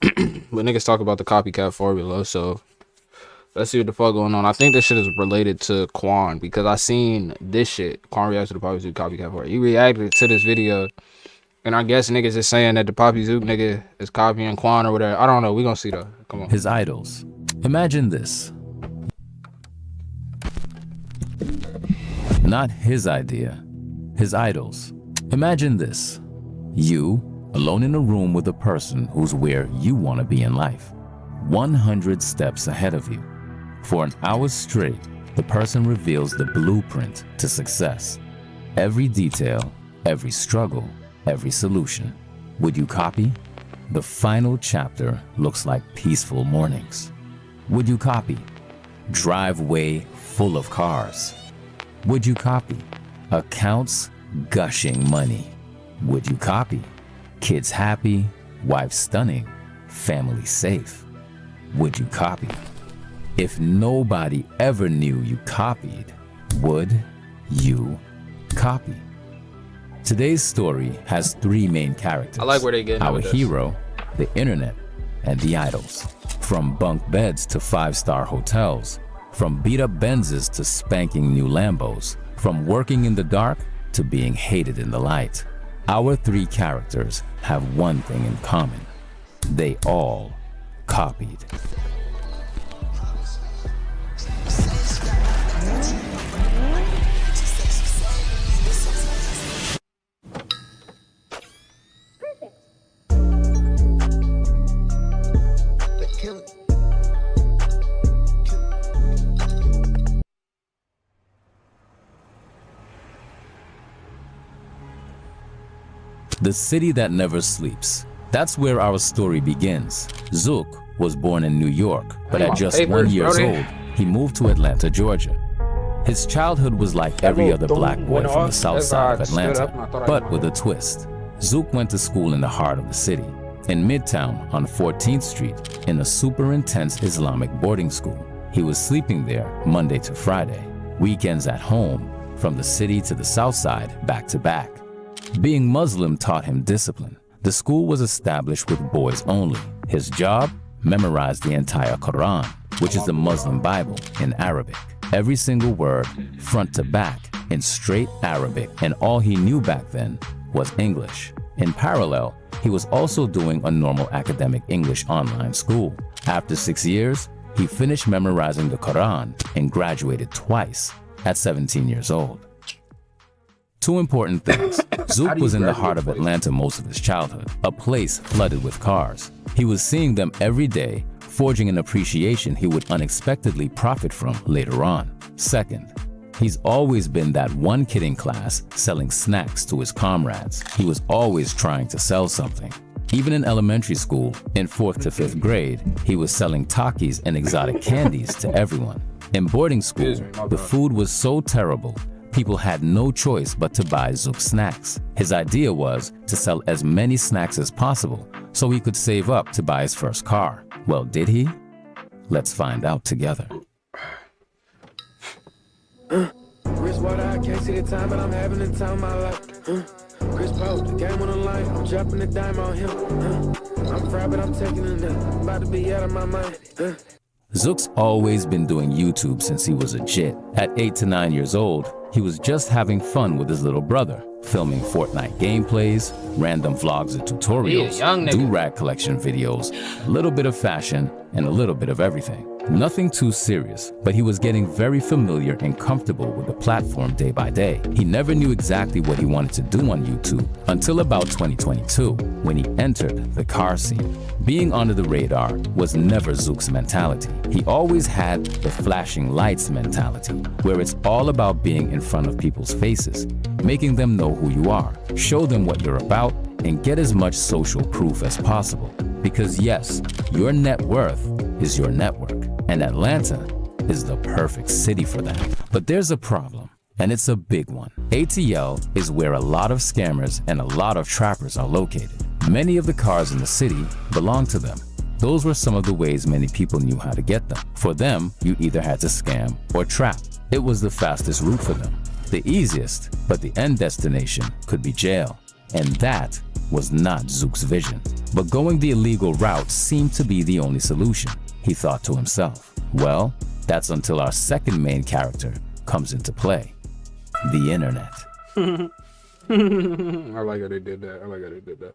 But niggas talk about the copycat formula, so let's see what the fuck going on. I think this shit is related to Quan because I seen this shit. Quan reacted to the Poppy Zook copycat formula. He reacted to this video, and I guess niggas is saying that the Poppy Zook nigga is copying Quan or whatever. I don't know. We gonna see though. Come on. His idols. Imagine this. Not his idea. His idols. Imagine this. You, alone in a room with a person who's where you want to be in life. 100 steps ahead of you. For an hour straight, the person reveals the blueprint to success. Every detail, every struggle, every solution. Would you copy? The final chapter looks like peaceful mornings. Would you copy? Driveway full of cars. Would you copy? Accounts gushing money. Would you copy? Kids happy, wife stunning, family safe. Would you copy? If nobody ever knew you copied, would you copy? Today's story has three main characters. I like where they get our hero, the internet, and the idols. From bunk beds to five-star hotels, from beat-up Benzes to spanking new Lambos, from working in the dark to being hated in the light. Our three characters have one thing in common. They all copied. The city that never sleeps. That's where our story begins. Zook was born in New York, but at just 1 year old, he moved to Atlanta, Georgia. His childhood was like every other black boy from the south side of Atlanta, but with a twist. Zook went to school in the heart of the city, in Midtown on 14th Street, in a super intense Islamic boarding school. He was sleeping there Monday to Friday, weekends at home, from the city to the south side, back to back. Being Muslim taught him discipline. The school was established with boys only. His job? Memorize the entire Quran, which is the Muslim Bible, in Arabic. Every single word, front to back, in straight Arabic, and all he knew back then was English. In parallel, he was also doing a normal academic English online school. After 6 years, he finished memorizing the Quran and graduated twice at 17 years old. Two important things. Zook was in the heart of Atlanta most of his childhood, a place flooded with cars. He was seeing them every day, forging an appreciation he would unexpectedly profit from later on. Second, he's always been that one kid in class selling snacks to his comrades. He was always trying to sell something. Even in elementary school, in 4th to 5th grade, he was selling Takis and exotic candies to everyone. In boarding school, the food was so terrible, people had no choice but to buy Zook snacks. His idea was to sell as many snacks as possible so he could save up to buy his first car. Well, did he? Let's find out together. Wristwater, I can't see the time, but I'm having the time of my life. Chris Paul, the game on the line, I'm dropping the dime on him. I'm fried, but I'm taking a nap. I'm about to be out of my mind. Zook's always been doing YouTube since he was a jit. At 8 to 9 years old, he was just having fun with his little brother, filming Fortnite gameplays, random vlogs and tutorials, do-rag collection videos, a little bit of fashion, and a little bit of everything. Nothing too serious, but he was getting very familiar and comfortable with the platform day by day. He never knew exactly what he wanted to do on YouTube until about 2022, when he entered the car scene. Being under the radar was never Zook's mentality. He always had the flashing lights mentality, where it's all about being in front of people's faces, making them know who you are, show them what you're about, and get as much social proof as possible. Because yes, your net worth is your network, and Atlanta is the perfect city for that. But there's a problem, and it's a big one. ATL is where a lot of scammers and a lot of trappers are located. Many of the cars in the city belong to them. Those were some of the ways many people knew how to get them. For them, you either had to scam or trap. It was the fastest route for them. The easiest, but the end destination could be jail. And that was not Zook's vision. But going the illegal route seemed to be the only solution. He thought to himself, well, that's until our second main character comes into play. The internet. I like how they did that.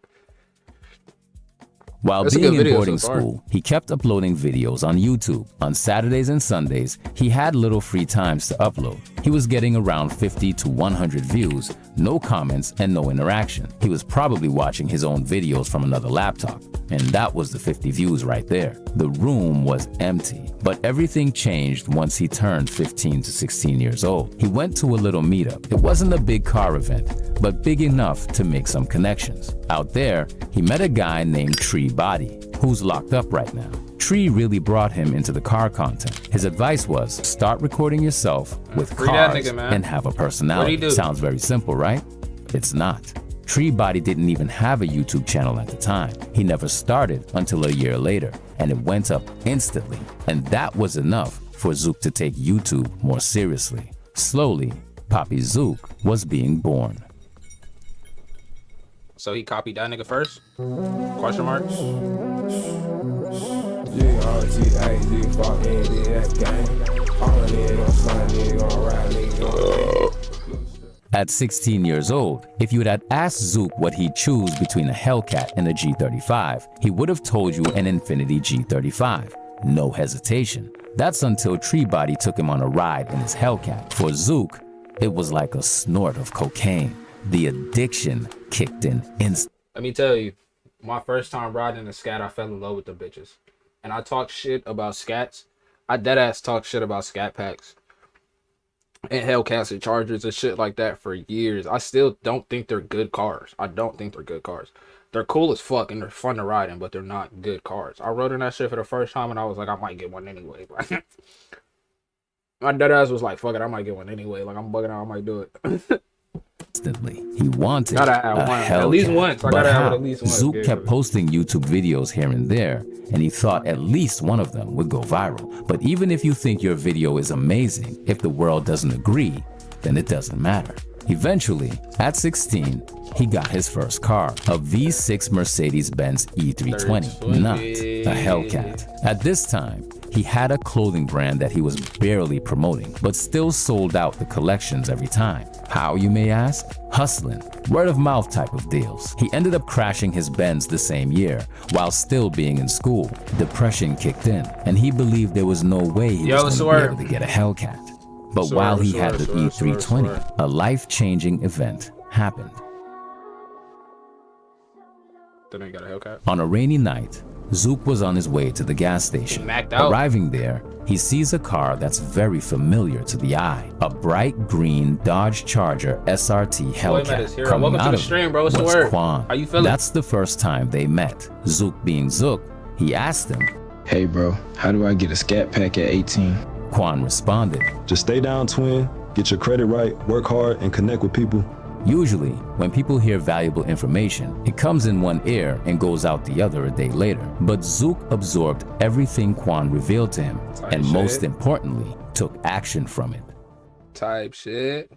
While being in boarding school, he kept uploading videos on YouTube. On Saturdays and Sundays, he had little free times to upload. He was getting around 50 to 100 views, no comments, and no interaction. He was probably watching his own videos from another laptop. And that was the 50 views right there. The room was empty. But everything changed once he turned 15 to 16 years old. He went to a little meetup. It wasn't a big car event, but big enough to make some connections. Out there, he met a guy named Tree Body, who's locked up right now. Tree really brought him into the car content. His advice was, start recording yourself with cars and have a personality. Sounds very simple, right? It's not. Tree Body didn't even have a YouTube channel at the time. He never started until a year later, and it went up instantly. And that was enough for Zook to take YouTube more seriously. Slowly, Papi Zook was being born. So he copied that nigga first? Question marks? At 16 years old, if you had asked Zook what he'd choose between a Hellcat and a G35, he would have told you an Infiniti G35. No hesitation. That's until Tree Body took him on a ride in his Hellcat. For Zook, it was like a snort of cocaine. The addiction kicked in instantly. Let me tell you, my first time riding a scat, I fell in love with the bitches. And I talk shit about scats. I deadass talk shit about scat packs and Hellcats and Chargers and shit like that for years. I still don't think they're good cars. They're cool as fuck and they're fun to ride in, but they're not good cars. I rode in that shit for the first time and I was like, I might get one anyway. My deadass was like, fuck it, I might get one anyway. Like, I'm bugging out, I might do it. Instantly, he wanted gotta have one. At least once. I gotta have it at least once. Zook kept posting YouTube videos here and there, and he thought at least one of them would go viral. But even if you think your video is amazing, if the world doesn't agree, then it doesn't matter. Eventually, at 16, he got his first car, a V6 Mercedes-Benz E320, not a Hellcat. At this time, he had a clothing brand that he was barely promoting, but still sold out the collections every time. How, you may ask? Hustling, word of mouth type of deals. He ended up crashing his Benz the same year, while still being in school. Depression kicked in, and he believed there was no way he was going to be able to get a Hellcat. But while he had the E320, a life-changing event happened. Then I got a Hellcat. On a rainy night, Zook was on his way to the gas station. Arriving there, he sees a car that's very familiar to the eye. A bright green Dodge Charger SRT Hellcat. Coming out of it was Quan. How you feeling? That's the first time they met. Zook being Zook, he asked him, "Hey bro, how do I get a scat pack at 18? Quan responded, "Just stay down, twin, get your credit right, work hard, and connect with people." Usually, when people hear valuable information, it comes in one ear and goes out the other a day later. But Zook absorbed everything Quan revealed to him, and most importantly, took action from it. Type shit.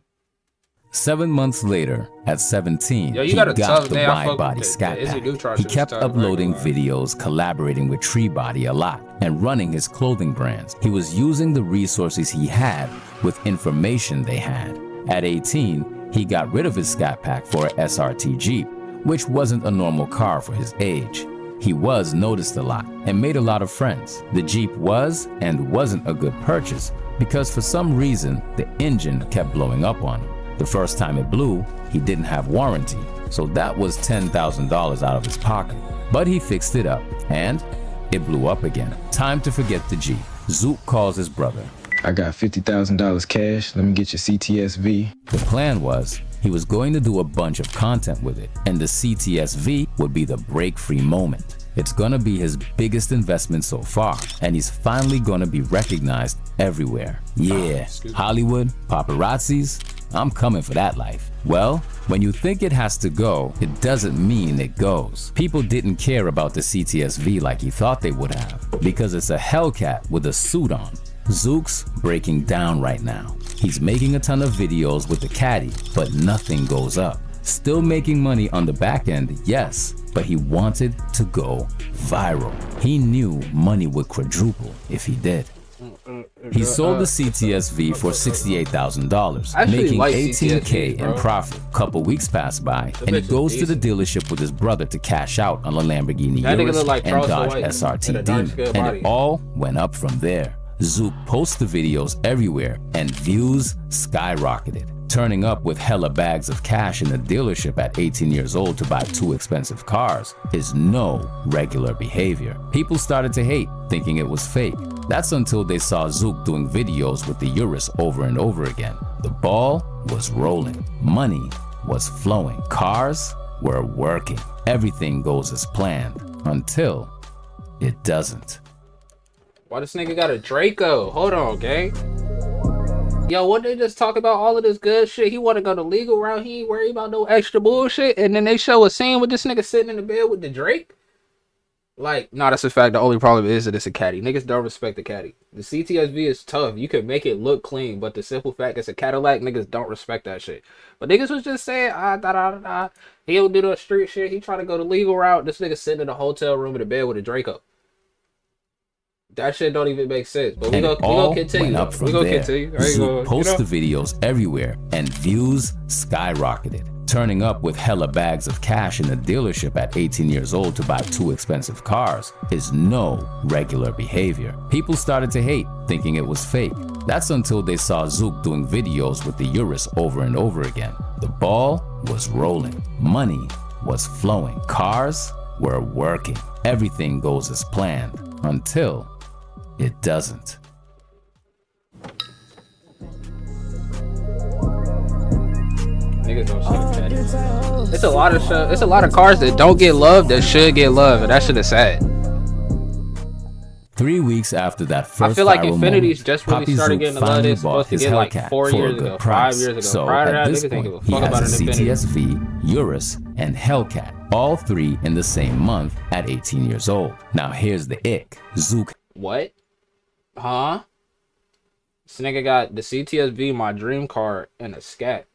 7 months later, at 17, he got the wide-body scat pack. He kept uploading videos, collaborating with Tree Body a lot, and running his clothing brands. He was using the resources he had with information they had. At 18, he got rid of his scat pack for a SRT Jeep, which wasn't a normal car for his age. He was noticed a lot and made a lot of friends. The Jeep was and wasn't a good purchase because for some reason, the engine kept blowing up on him. The first time it blew, he didn't have warranty, so that was $10,000 out of his pocket. But he fixed it up, and it blew up again. Time to forget the Jeep. Zook calls his brother. "I got $50,000 cash. Let me get your CTS-V." The plan was he was going to do a bunch of content with it, and the CTS-V would be the break-free moment. It's gonna be his biggest investment so far, and he's finally gonna be recognized everywhere. Yeah, Hollywood, paparazzis, I'm coming for that life. Well, when you think it has to go, it doesn't mean it goes. People didn't care about the CTS-V like he thought they would have, because it's a Hellcat with a suit on. Zook's breaking down right now. He's making a ton of videos with the caddy, but nothing goes up. Still making money on the back end, yes, but he wanted to go viral. He knew money would quadruple if he did. He sold the CTS-V for $68,000, making $18K in profit. Couple weeks pass by, and he goes to the dealership with his brother to cash out on a Lamborghini Urus and Dodge SRT Demon, and it all went up from there. Zook posts the videos everywhere, and views skyrocketed. Turning up with hella bags of cash in the dealership at 18 years old to buy 2 expensive cars is no regular behavior. People started to hate, thinking it was fake. That's until they saw Zook doing videos with the Urus over and over again. The ball was rolling. Money was flowing. Cars were working. Everything goes as planned until it doesn't. Why this nigga got a Draco? Hold on, gang. Yo, what they just talk about all of this good shit? He want to go the legal route. He ain't worried about no extra bullshit. And then they show a scene with this nigga sitting in the bed with the Drake. Like, nah, that's a fact. The only problem is that it's a caddy. Niggas don't respect the caddy. The CTS-V is tough. You can make it look clean, but the simple fact it's a Cadillac, niggas don't respect that shit. But niggas was just saying, he don't do the street shit. He trying to go the legal route. This nigga sitting in a hotel room in the bed with a Draco. That shit don't even make sense. But we gonna continue. We gonna continue. Zook posts the videos everywhere, and views skyrocketed. Turning up with hella bags of cash in the dealership at 18 years old to buy 2 expensive cars is no regular behavior. People started to hate, thinking it was fake. That's until they saw Zook doing videos with the Urus over and over again. The ball was rolling. Money was flowing. Cars were working. Everything goes as planned until it doesn't. Niggas don't show that. It's a lot of show. It's a lot of cars that don't get love that should get love, and that shit is sad. 3 weeks after that first I feel like viral Infinity's moment, just really Papi started Zook getting the love finally they're bought supposed to his get like Hellcat 4 for a years good ago, 5 price. years ago. So Prior to at that, this niggas didn't point, give a he fuck about has an a Infinity. CTS-V, Urus, and Hellcat, all 3 in the same month at 18 years old. Now here's the ick. Zook. What? Huh? This nigga got the CTS-V, my dream car, and a Scat.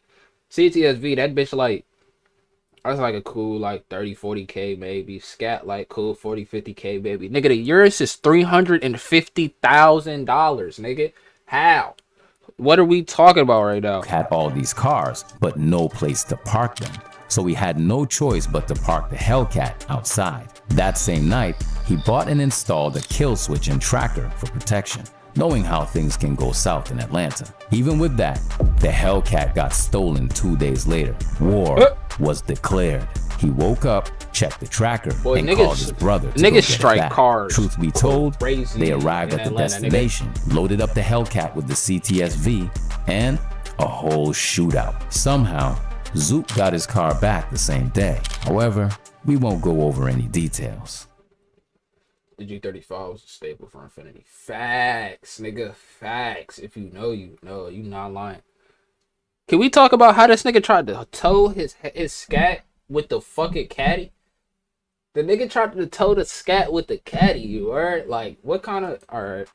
CTS-V, that bitch like, that's like a cool like 30-40K maybe. Scat like cool 40-50K maybe. Nigga, the Urus is $350,000, nigga. How? What are we talking about right now? Had all these cars, but no place to park them. So we had no choice but to park the Hellcat outside. That same night, he bought and installed a kill switch and tracker for protection, knowing how things can go south in Atlanta. Even with that, the Hellcat got stolen 2 days later. War was declared. He woke up, checked the tracker, and called his brother to go get it back. Cars. Truth be told, Crazy they arrived at the destination, loaded up the Hellcat with the CTS-V, and a whole shootout. Somehow, Zook got his car back the same day. However, we won't go over any details. The G35 was a staple for Infinity. Facts, nigga. Facts. If you know, you know. You not lying. Can we talk about how this nigga tried to tow his Scat with the fucking caddy? The nigga tried to tow the Scat with the caddy, you heard? Like, what kind of... Alright.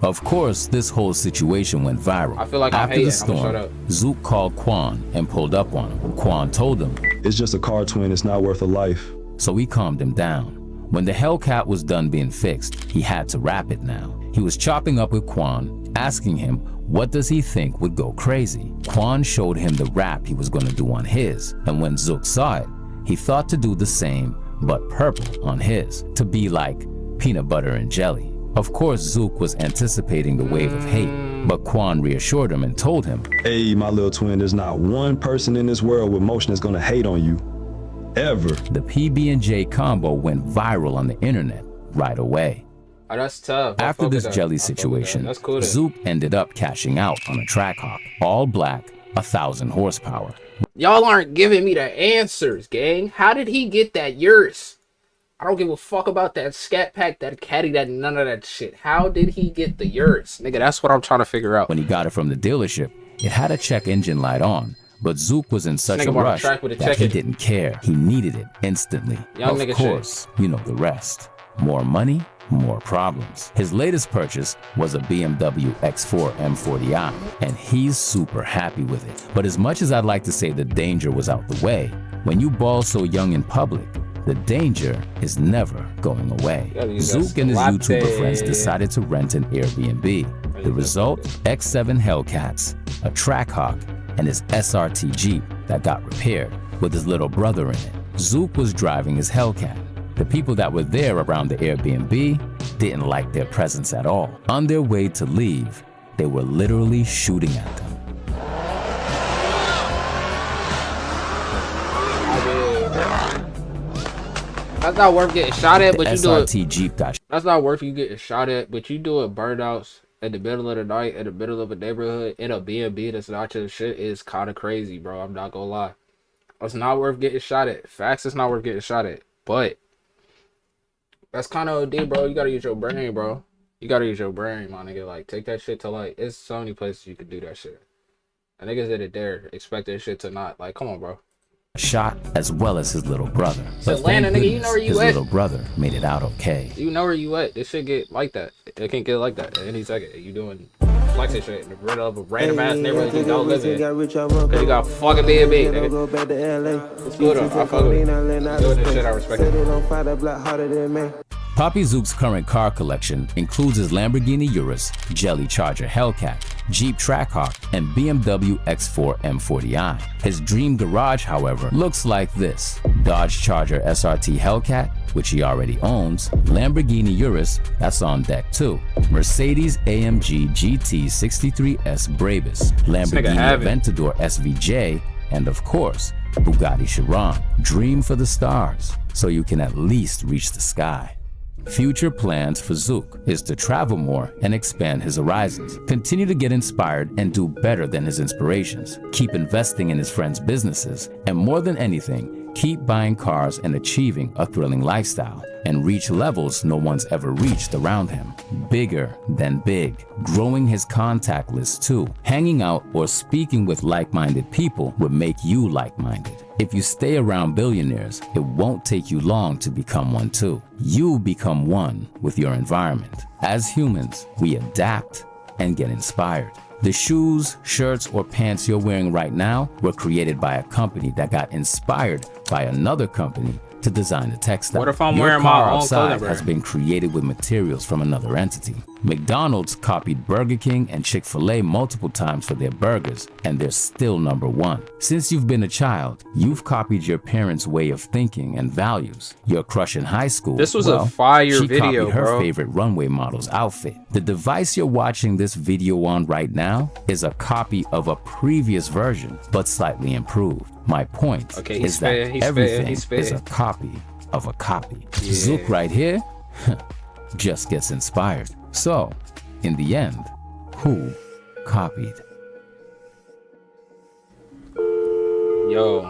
Of course, this whole situation went viral. I feel like I'm After hating. the storm, Zook called Quan and pulled up on him. Quan told him, It's just a car twin, it's not worth a life. so he calmed him down. When the Hellcat was done being fixed, he had to wrap it now. He was chopping up with Quan, asking him what does he think would go crazy. Quan showed him the wrap he was going to do on his, and when Zook saw it, he thought to do the same, but purple on his, to be like peanut butter and jelly. Of course, Zook was anticipating the wave of hate, but Quan reassured him and told him, Hey, my little twin, there's not one person in this world with motion that's gonna hate on you. Ever. The PB&J combo went viral on the internet right away. Oh, that's tough. After this jelly situation, That's cool. Zook ended up cashing out on a Trackhawk, all black, 1,000 horsepower. Y'all aren't giving me the answers, gang. How did he get that Urus? I don't give a fuck about that Scat Pack, that caddy, that none of that shit. How did he get the Urus? Nigga, that's what I'm trying to figure out. When he got it from the dealership, it had a check engine light on, but Zook was in such a rush that he didn't care. He needed it instantly. Of course, you know the rest. More money, more problems. His latest purchase was a BMW X4 M40i, and he's super happy with it. But as much as I'd like to say the danger was out the way, when you ball so young in public, the danger is never going away. Zook and his YouTuber friends decided to rent an Airbnb. The result? X7 Hellcats, a Trackhawk, and his SRT Jeep that got repaired with his little brother in it. Zook was driving his Hellcat. The people that were there around the Airbnb didn't like their presence at all. On their way to leave, they were literally shooting at them. That's not worth getting shot at, but you do it. SRT Jeep got. That's not worth you getting shot at, but you do it burnouts in the middle of the night, in the middle of a neighborhood, in a B&B that's not your shit is kind of crazy, bro. I'm not gonna lie. It's not worth getting shot at. Facts, it's not worth getting shot at. But that's kind of OD, bro. You gotta use your brain, bro. You gotta use your brain, my nigga. Like, take that shit to, like, it's so many places you could do that shit. And niggas did it there, expect that shit to not. Like, come on, bro. Shot as well as his little brother. So Atlanta, nigga, you know where you his at? Little brother made it out okay. You know where you at. This shit get like that. It can get like that at any second. You doing flexing shit in the middle of a random ass neighborhood you don't live in. Cause you got fucking B&B, nigga. It's good though. I fuck with it. Doing this shit, I respect it. Poppy Zook's current car collection includes his Lamborghini Urus, Jelly Charger Hellcat, Jeep Trackhawk, and BMW X4 M40i. His dream garage, however, looks like this: Dodge Charger SRT Hellcat, which he already owns, Lamborghini Urus, that's on deck too, Mercedes AMG GT 63S Brabus, Lamborghini Aventador SVJ, and of course, Bugatti Chiron. Dream for the stars, so you can at least reach the sky. Future plans for Zook is to travel more and expand his horizons, continue to get inspired and do better than his inspirations, keep investing in his friends' businesses, and more than anything, keep buying cars and achieving a thrilling lifestyle, and reach levels no one's ever reached around him. Bigger than big, growing his contact list too. Hanging out or speaking with like-minded people would make you like-minded. If you stay around billionaires, it won't take you long to become one too. You become one with your environment. As humans, we adapt and get inspired. The shoes, shirts, or pants you're wearing right now were created by a company that got inspired by another company to design the textile. What if I'm Your wearing car my own outside clothing has brand? been created with materials from another entity. McDonald's copied Burger King and Chick-fil-A multiple times for their burgers, and they're still #1. Since you've been a child, you've copied your parents' way of thinking and values. Your crush in high school, This was well, a fire she video, copied her bro. favorite runway model's outfit. The device you're watching this video on right now is a copy of a previous version, but slightly improved. My point is that everything is a copy of a copy. Yeah. Zook right here just gets inspired. So, in the end, who copied? Yo,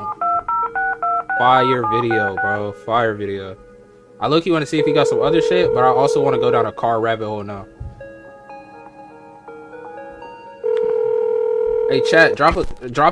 fire video, bro. Fire video. I look, you want to see if he got some other shit, but I also want to go down a car rabbit hole now. Hey, chat, drop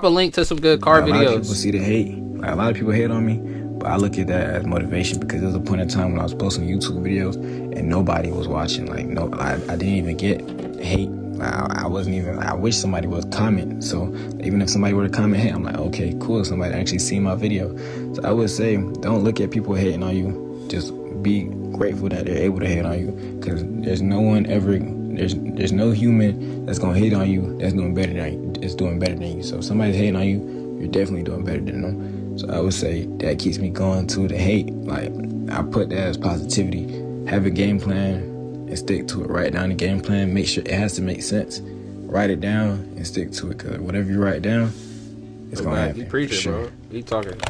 a link to some good car A lot of people videos. see the hate. Like, a lot of people hate on me, but I look at that as motivation because there was a point in time when I was posting YouTube videos and nobody was watching. Like, no, I didn't even get hate. I wasn't even. I wish somebody would comment. So even if somebody were to comment, hey, I'm like, okay, cool. Somebody actually seen my video. So I would say, don't look at people hating on you. Just be grateful that they're able to hate on you, because there's no one ever. There's no human that's gonna hate on you that's doing better than you. It's doing better than you. So if somebody's hating on you, you're definitely doing better than them. So I would say that keeps me going to the hate. Like, I put that as positivity. Have a game plan and stick to it. Write down the game plan. Make sure it has to make sense. Write it down and stick to it, because whatever you write down, it's gonna happen. He preaching, sure. bro. He talking.